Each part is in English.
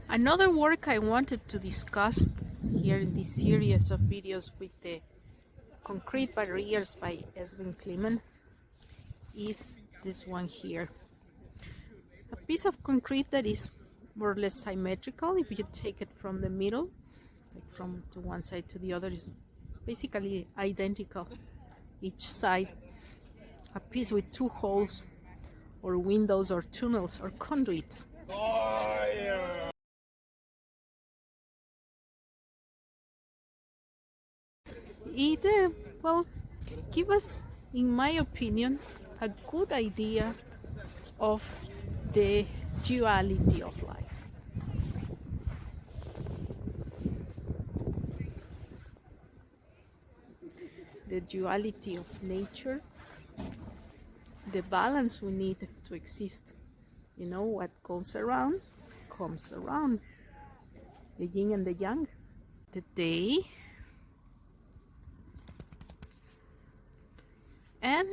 Another work I wanted to discuss here in this series of videos with the Concrete Barriers by Esben Kliman is this one here. A piece of concrete that is more or less symmetrical. If you take it from the middle, like from to one side to the other, is basically identical each side. A piece with two holes or windows or tunnels or conduits. It well, give us, in my opinion, a good idea of the duality of life. The duality of nature, the balance we need to exist. You know, what goes around comes around. The yin and the yang, the day and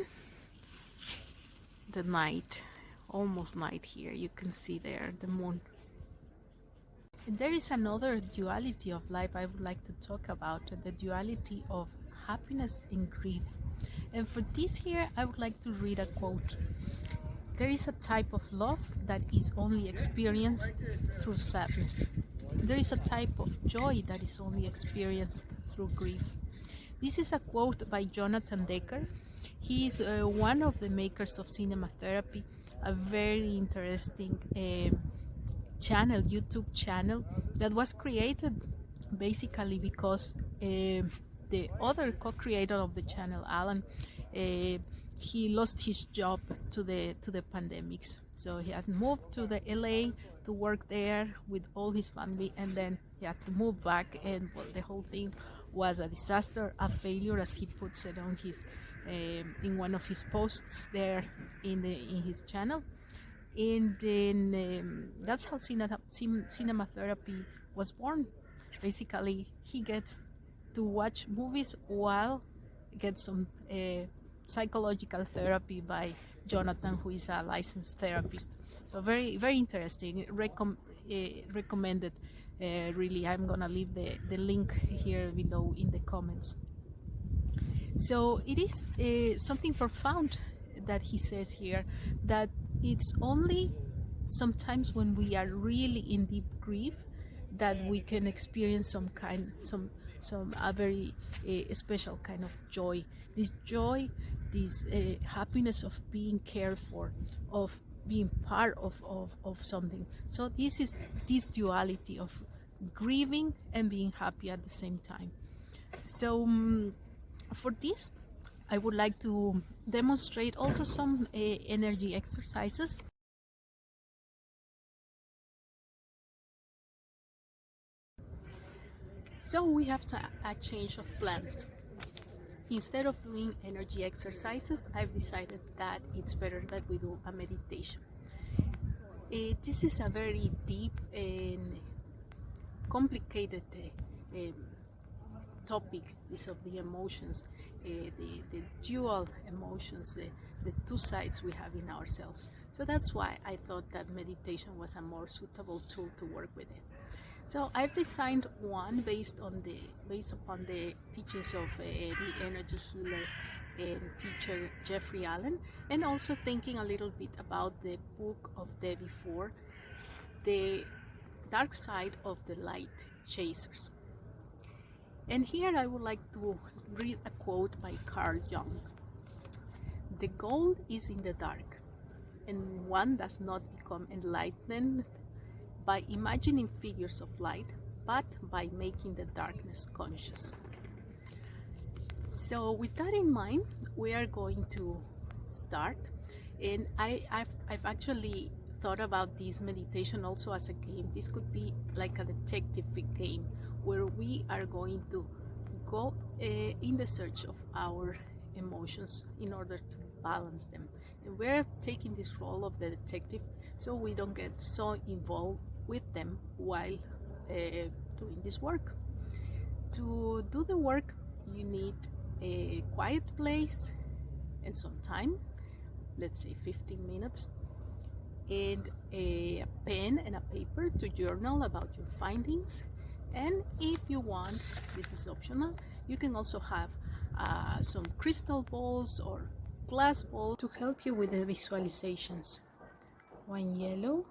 the night, almost night here. You can see there the moon. And there is another duality of life I would like to talk about, the duality of happiness and grief. And for this here, I would like to read a quote. There is a type of love that is only experienced through sadness. There is a type of joy that is only experienced through grief. This is a quote by Jonathan Decker. He is one of the makers of cinema therapy, a very interesting channel, YouTube channel that was created basically because the other co-creator of the channel, Alan, he lost his job to the pandemics. So he had moved to the LA to work there with all his family, and then he had to move back, and well, the whole thing was a disaster, a failure, as he puts it on his in one of his posts there in his channel. And then that's how cinema therapy was born. Basically, he gets to watch movies while gets some psychological therapy by Jonathan, who is a licensed therapist. So very, very interesting. Recommended. Really, I'm gonna leave the link here below in the comments. So it is something profound that he says here, that it's only sometimes when we are really in deep grief that we can experience some a very special kind of joy. This joy, this happiness of being cared for, of being part of something. So this is this duality of grieving and being happy at the same time. So for this, I would like to demonstrate also some energy exercises. So we have a change of plans. Instead of doing energy exercises, I've decided that it's better that we do a meditation. This is a very deep and complicated topic, is of the emotions, the dual emotions, the two sides we have in ourselves. So that's why I thought that meditation was a more suitable tool to work with it. So I've designed one based upon the teachings of the energy healer and teacher Jeffrey Allen, and also thinking a little bit about the book of Debbie Ford, The Dark Side of the Light Chasers. And here I would like to read a quote by Carl Jung. The goal is in the dark, and one does not become enlightened by imagining figures of light, but by making the darkness conscious. So with that in mind, we are going to start. And I've actually thought about this meditation also as a game. This could be like a detective game where we are going to go in the search of our emotions in order to balance them. And we're taking this role of the detective so we don't get so involved with them while doing this work. To do the work, you need a quiet place and some time, let's say 15 minutes. and a pen and a paper to journal about your findings. And if you want, this is optional, you can also have some crystal balls or glass balls to help you with the visualizations. One yellow,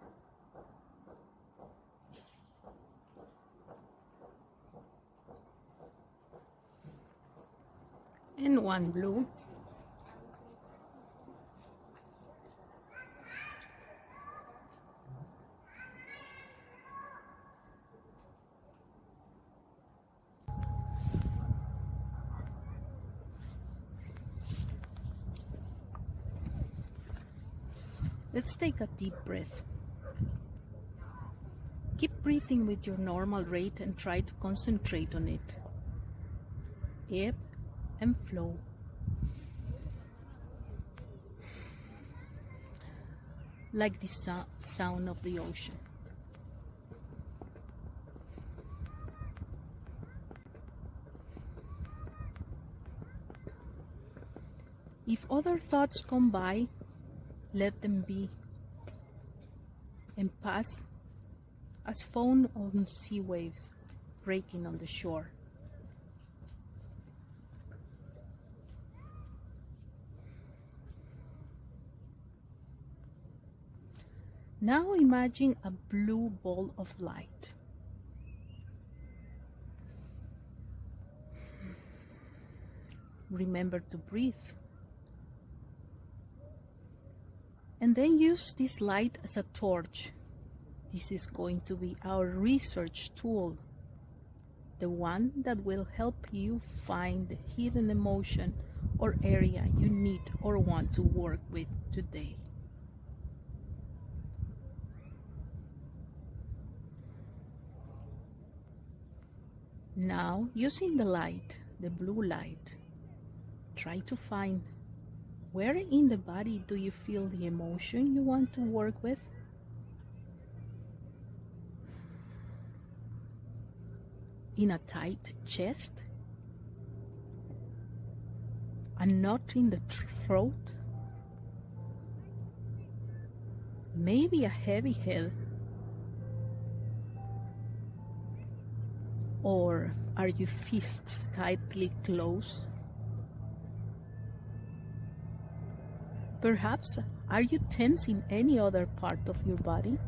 and one blue. Let's take a deep breath. Keep breathing with your normal rate and try to concentrate on it. Ebb and flow. Like the sound of the ocean. If other thoughts come by, let them be and pass as foam on sea waves breaking on the shore. Now imagine a blue ball of light. Remember to breathe. And then use this light as a torch. This is going to be our research tool, the one that will help you find the hidden emotion or area you need or want to work with today. Now, using the light, the blue light, try to find where in the body do you feel the emotion you want to work with? In a tight chest? A knot in the throat? Maybe a heavy head? Or are your fists tightly closed? Perhaps, are you tense in any other part of your body?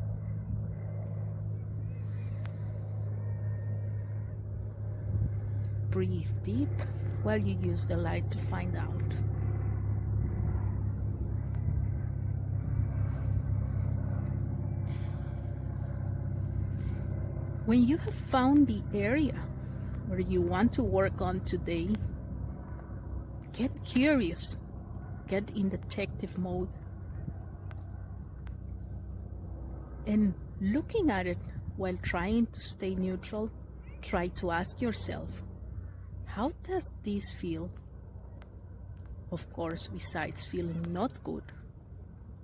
Breathe deep while you use the light to find out. When you have found the area where you want to work on today, get curious. Get in detective mode. And looking at it while trying to stay neutral, try to ask yourself, how does this feel? Of course, besides feeling not good,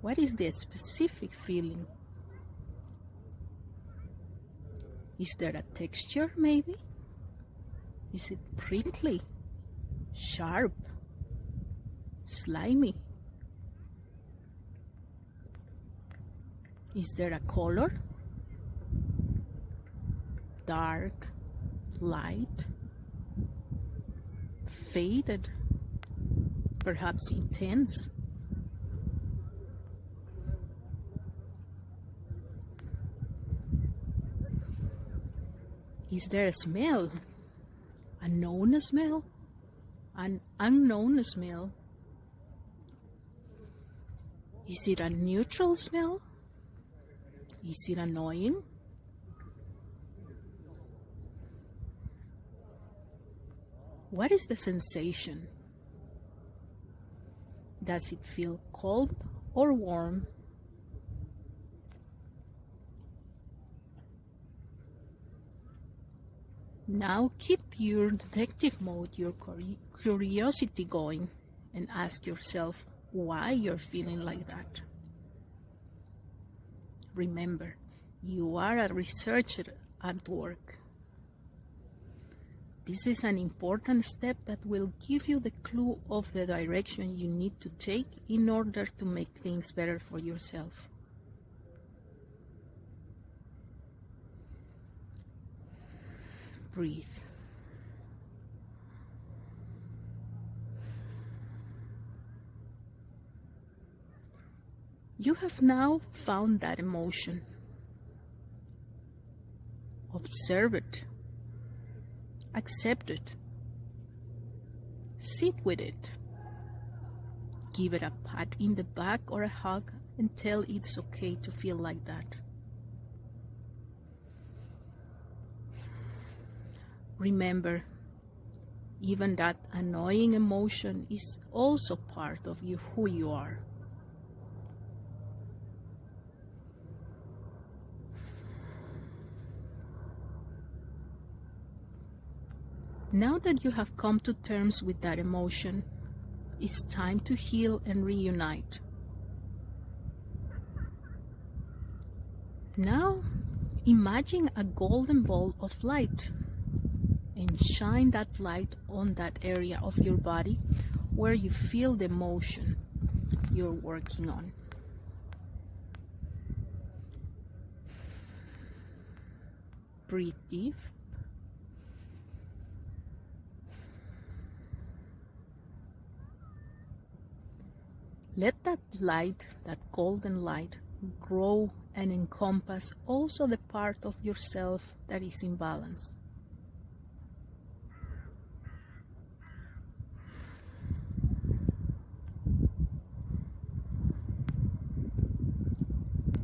what is the specific feeling? Is there a texture maybe? Is it prickly, sharp, slimy? Is there a color? Dark, light, faded, perhaps intense? Is there a smell? A known smell? An unknown smell? Is it a neutral smell? Is it annoying? What is the sensation? Does it feel cold or warm? Now keep your detective mode, your curiosity going, and ask yourself why you're feeling like that. Remember, you are a researcher at work. This is an important step that will give you the clue of the direction you need to take in order to make things better for yourself. breathe. You have now found that emotion. Observe it. Accept it. Sit with it. Give it a pat in the back or a hug and tell it's okay to feel like that. Remember, even that annoying emotion is also part of you, who you are. Now that you have come to terms with that emotion, it's time to heal and reunite. Now, imagine a golden ball of light and shine that light on that area of your body where you feel the emotion you're working on. Breathe deep. Let that light, that golden light, grow and encompass also the part of yourself that is in balance.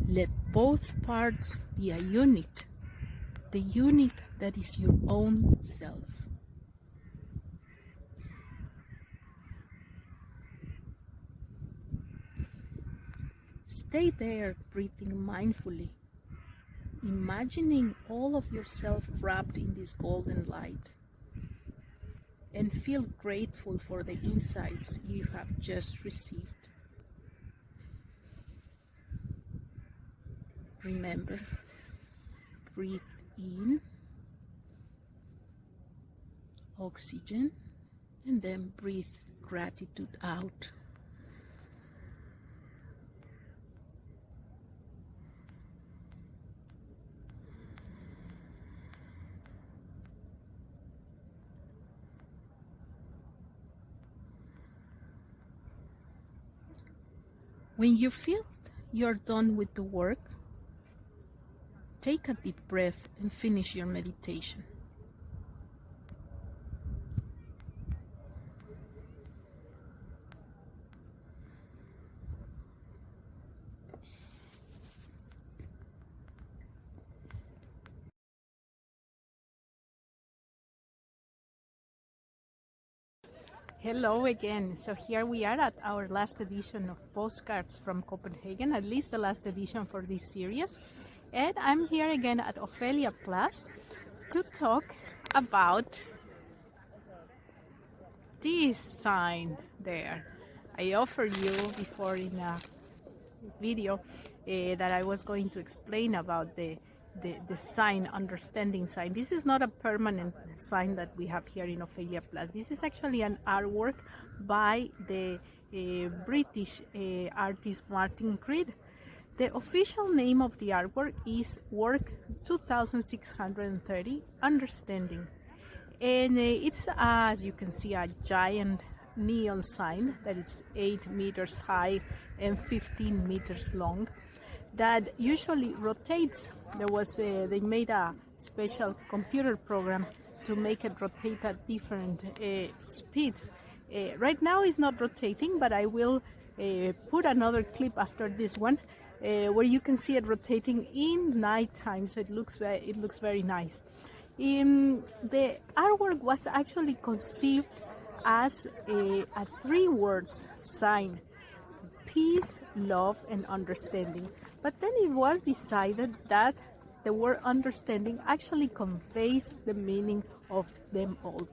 Let both parts be a unit, the unit that is your own self. Stay there, breathing mindfully, imagining all of yourself wrapped in this golden light, and feel grateful for the insights you have just received. Remember, breathe in oxygen and then breathe gratitude out. When you feel you're done with the work, take a deep breath and finish your meditation. Hello again. So here we are at our last edition of Postcards from Copenhagen, at least the last edition for this series. And I'm here again at Ophelia Plads to talk about this sign there. I offered you before in a video that I was going to explain about the sign, understanding sign. This is not a permanent sign that we have here in Ophelia Plads. This is actually an artwork by the British artist Martin Creed. The official name of the artwork is Work 2630, Understanding. And it's, as you can see, a giant neon sign that is 8 meters high and 15 meters long that usually rotates. They made a special computer program to make it rotate at different speeds. Right now it's not rotating, but I will put another clip after this one where you can see it rotating in night time, so it looks very nice. The artwork was actually conceived as a 3 words sign: peace, love, and understanding. But then it was decided that the word understanding actually conveys the meaning of them all.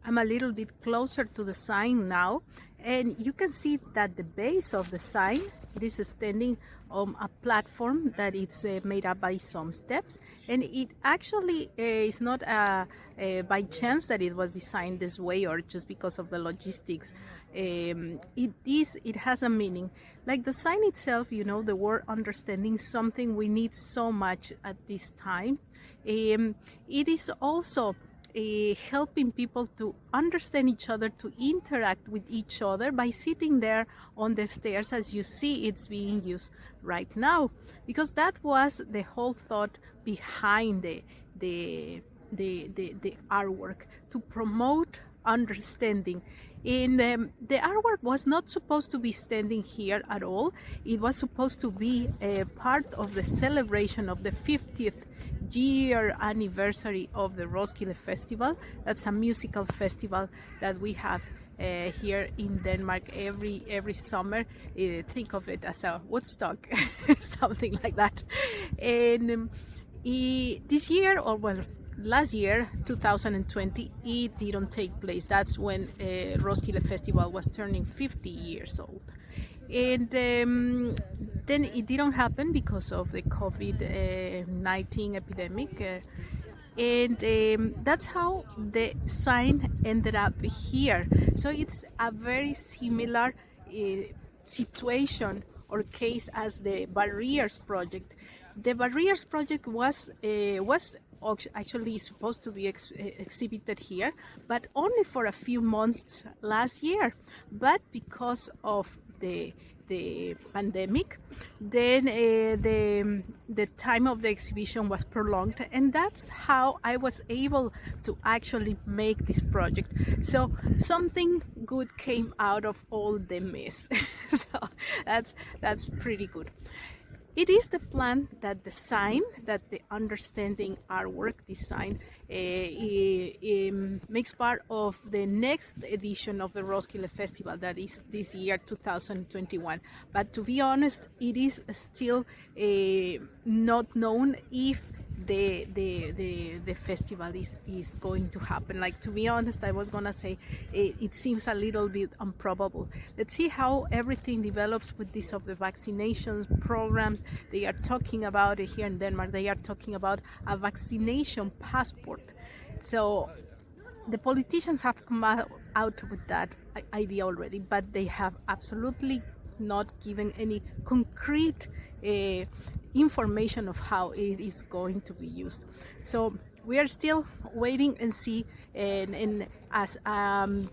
I'm a little bit closer to the sign now, and you can see that the base of the sign It is standing on a platform that it's made up by some steps, and it actually is not by chance that it was designed this way or just because of the logistics. It has a meaning. Like the sign itself, you know, the word understanding, something we need so much at this time. It is also helping people to understand each other, to interact with each other by sitting there on the stairs, as you see it's being used right now, because that was the whole thought behind the artwork, to promote understanding. And the artwork was not supposed to be standing here at all. It was supposed to be a part of the celebration of the 50th year anniversary of the Roskilde Festival. That's a musical festival that we have here in Denmark every summer. Think of it as a Woodstock, something like that. And this year, or well, last year, 2020, it didn't take place. That's when Roskilde Festival was turning 50 years old. And then it didn't happen because of the COVID-19 epidemic. And that's how the sign ended up here. So it's a very similar situation or case as the Barriers project. The Barriers project was actually supposed to be exhibited here, but only for a few months last year. But because of the pandemic, then the time of the exhibition was prolonged, and that's how I was able to actually make this project. So something good came out of all the mess. So that's pretty good. It is the plan that the sign, that the understanding artwork design makes part of the next edition of the Roskilde Festival, that is this year 2021. But to be honest, it is still not known if the festival is going to happen. Like, to be honest, I was gonna say it seems a little bit improbable. Let's see how everything develops with this of the vaccination programs. They are talking about it here in Denmark. They are talking about a vaccination passport. So the politicians have come out with that idea already, but they have absolutely not given any concrete information of how it is going to be used. So we are still waiting and see. And as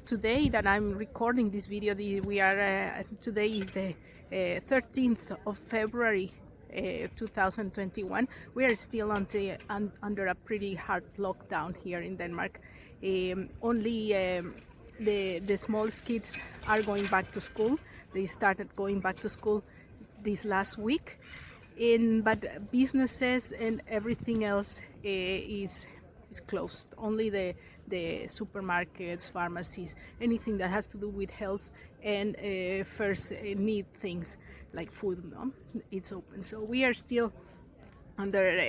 today that I'm recording this video, today is the 13th of February 2021. We are still under a pretty hard lockdown here in Denmark. Only the smallest kids are going back to school. They started going back to school this last week, but businesses and everything else is closed. Only the supermarkets, pharmacies, anything that has to do with health and first need things like food, no? It's open. So we are still under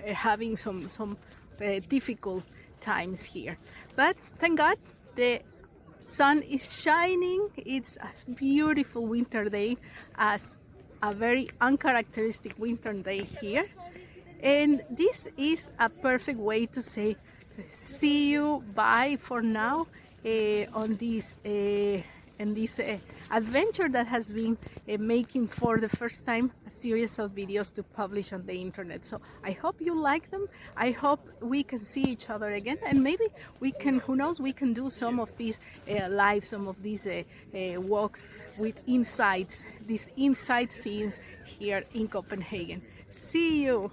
having some difficult times here, but thank God the sun is shining. It's a beautiful winter day, as a very uncharacteristic winter day here, and this is a perfect way to say see you, bye for now, on this adventure that has been making for the first time a series of videos to publish on the internet. So I hope you like them. I hope we can see each other again, and maybe we can, who knows, we can do some of these live, some of these walks with insights, these inside scenes here in Copenhagen. See you.